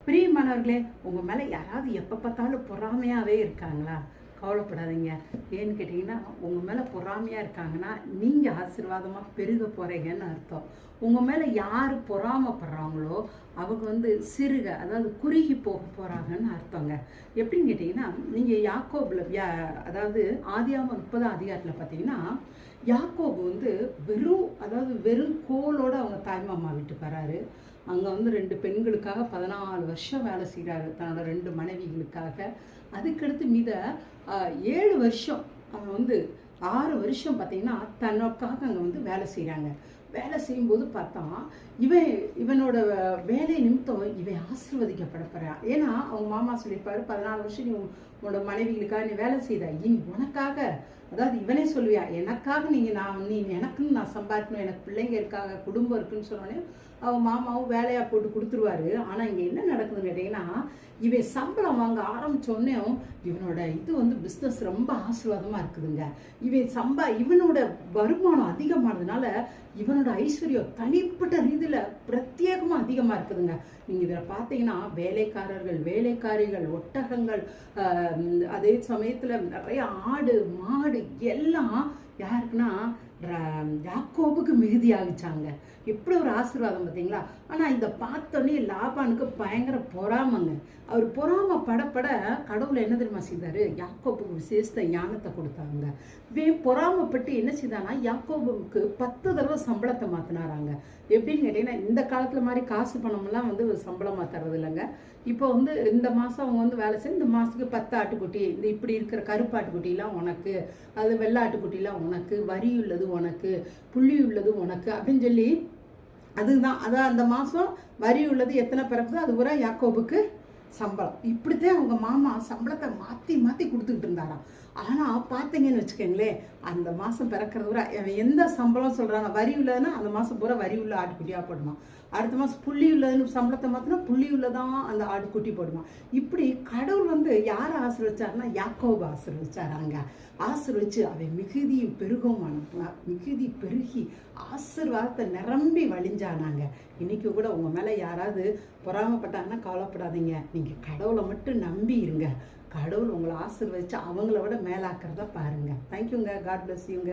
பிரியமானவர்களே, உங்க மேல யாராவது எப்ப பார்த்தாலும் பொறாமையாவே இருக்காங்களா? கவலைப்படாதீங்க. ஏன்னு கேட்டீங்கன்னா, உங்க மேல பொறாமையா இருக்காங்கன்னா, நீங்க ஆசீர்வாதமா பெருக போறீங்கன்னு அர்த்தம். உங்க மேல யாரு பொறாமைப்படுறாங்களோ, அவங்க சிறுக, அதாவது குறுகி போக போறாங்கன்னு அர்த்தங்க. எப்படின்னு கேட்டீங்கன்னா, நீங்க யாக்கோபுல அதாவது ஆதியாகமம் 30ஆம் அதிகாரத்துல பார்த்தீங்கன்னா, யாக்கோபு வெறும் கோலோட அவங்க தாய்மாமா வீட்டுக்கு வராரு. அங்கே 2 பெண்களுக்காக 14 வருஷம் வேலை செய்கிறாரு, தன்னோட 2 மனைவிகளுக்காக. அதுக்கடுத்து 7 வருஷம் அவங்க 6 வருஷம் பார்த்தீங்கன்னா தனக்காக அங்கே வேலை செய்கிறாங்க. வேலை செய்யும்போது பார்த்தா இவனோட வேலை நிமித்தம் இவன் ஆசீர்வதிக்கப்பட போறான். ஏன்னா அவங்க மாமா சொல்லியிருப்பாரு, 14 வருஷம் நீ உன்னோட மனைவிகளுக்காக நீ வேலை செய்த, இனி உனக்காக, அதாவது இவனே சொல்லுவியா, எனக்காக நீ எனக்குன்னு நான் சம்பாதிக்கணும், எனக்கு பிள்ளைங்க இருக்காங்க, குடும்பம் இருக்குன்னு சொன்னோடனே அவன் மாமாவும் வேலையா போட்டு கொடுத்துருவாரு. ஆனா இங்க என்ன நடக்குதுன்னு கேட்டீங்கன்னா, இவன் சம்பளம் வாங்க ஆரம்பிச்சோடனே இவனோட பிசினஸ் ரொம்ப ஆசீர்வாதமா இருக்குதுங்க. இவனோட வருமானம் அதிகமானதுனால இவனோட ஐஸ்வர்யம் தனிப்பட்ட ரீதியில பிரத்யேகமா அதிகமா இருக்குதுங்க. நீங்க இதுல பாத்தீங்கன்னா வேலைக்காரர்கள், வேலைக்காரிகள், ஒட்டகங்கள், அதே சமயத்துல நிறைய ஆடு மாடு எல்லாம் யாருக்குன்னா யாக்கோபுக்கு மிகுதி ஆகிச்சாங்க. எப்படி ஒரு ஆசீர்வாதம் பார்த்தீங்களா? ஆனா இதை பார்த்தோன்னே லாபானுக்கு பயங்கர பொறாமங்க. அவர் பொறாம படப்பட கடவுளை என்ன தெரியுமா செய்தாரு? யாக்கோபுக்கு விசேஷ ஞானத்தை கொடுத்தாங்க. பொறாமப்பட்டு என்ன செய்தானா, யாக்கோபுக்கு 10 தடவை சம்பளத்தை மாத்தினாராங்க. எப்படின்னு கேட்டீங்கன்னா, இந்த காலத்துல மாதிரி காசு பணம்லாம் சம்பளமா தர்றது இல்லைங்க. இப்போ இந்த மாசம் அவங்க வேலை செய்ய, இந்த மாசத்துக்கு 10 ஆட்டுக்குட்டி, இந்த இப்படி இருக்கிற கருப்பு ஆட்டுக்குட்டிலாம் உனக்கு, அது வெள்ளை ஆட்டுக்குட்டிலாம் உனக்கு, வரி உள்ளது உனக்கு, புள்ளி உள்ளது உனக்கு அப்படின்னு சொல்லி, அதுதான் அதான் அந்த மாசம் வரி உள்ளது எத்தனை பிறகுதோ அது பூரா யாக்கோபுக்கு சம்பளம். இப்படித்தான் அவங்க மாமா சம்பளத்தை மாற்றி மாற்றி கொடுத்துக்கிட்டு இருந்தாராம். ஆனால் பார்த்தீங்கன்னு வச்சுக்கோங்களேன், அந்த மாதம் பிறக்கிறது பூரா எந்த சம்பளம் சொல்கிறாங்க, வரி உள்ளதுன்னா அந்த மாதம் பூரா வரி உள்ள ஆட்டுக்குட்டியாக போடுமா, அடுத்த மாதம் புள்ளி உள்ளதுன்னு சம்பளத்தை மாற்றினா புள்ளி உள்ளதான் அந்த ஆட்டுக்குட்டி போடுமா. இப்படி கடவுள் யாரை ஆசீர்வச்சாருன்னா யாக்கோபு ஆசீர்வச்சாராங்க. ஆசீர்வச்சு அவன் மிகுதியும் பெருகும், மிகுதி பெருகி ஆசீர்வாதத்தை நிரம்பி வழிஞ்சானாங்க. இன்னைக்கு கூட உங்க மேல யாராவது பொறாமப்பட்டாங்கன்னா கவலைப்படாதீங்க. நீங்க கடவுளை மட்டும் நம்பி இருங்க. கடவுள் உங்களை ஆசீர்வதிச்சு அவங்கள விட மேலாக்குறத பாருங்க. தேங்க்யூங்க. காட் பிளஸ் யூங்க.